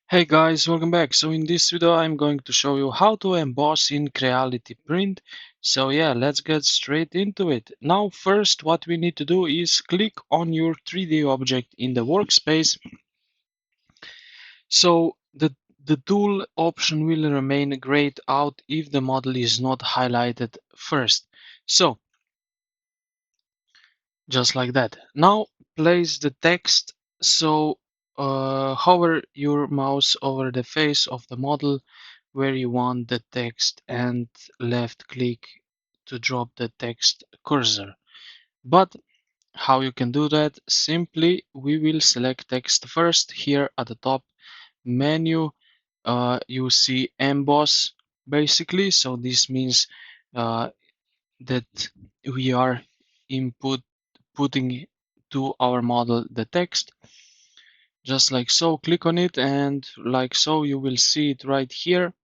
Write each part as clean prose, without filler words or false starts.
Hey guys, welcome back. So in this video I'm going to show you how to emboss in Creality print. So yeah, let's get straight into it. Now first what we need to do is click on your 3D object in the workspace. So the tool option will remain grayed out if the model is not highlighted first. So just like that. Now place the text. So hover your mouse over the face of the model where you want the text and left click to drop the text cursor. But how you can do that? Simply we will select text first. Here at the top menu you see emboss basically. So this means uh, that we are putting to our model the text just like so. Click on it and like so you will see it right here.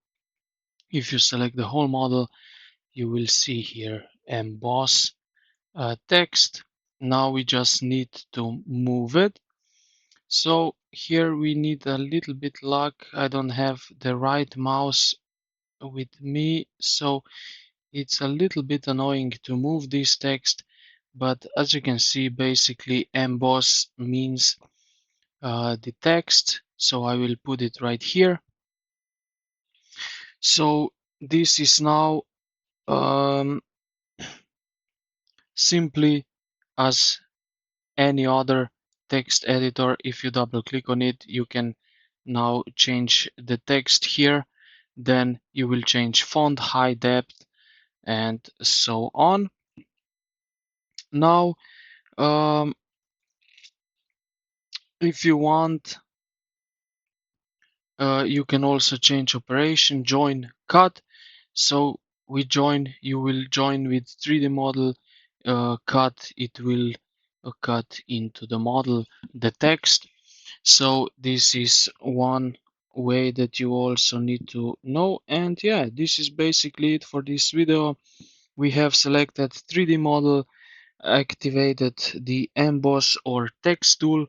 If you select the whole model you will see here emboss text. Now we just need to move it. So here we need a little bit luck. I don't have the right mouse with me, so it's a little bit annoying to move this text. But as you can see, basically emboss means the text. So I will put it right here. So this is now um, simply as any other text editor. If you double click on it you can now change the text here, then you will change font, high depth, and so on. Now if you want you can also change operation, join, cut. So we join, you will join with 3D model, cut, it will cut into the model the text. So this is one way that you also need to know. And yeah, this is basically it for this video. We have selected 3D model, activated the emboss or text tool,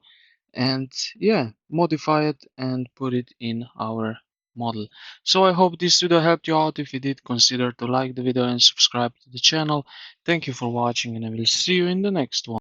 and yeah, modify it and put it in our model. So I hope this video helped you out. If you did, consider to like the video and subscribe to the channel. Thank you for watching and I will see you in the next one.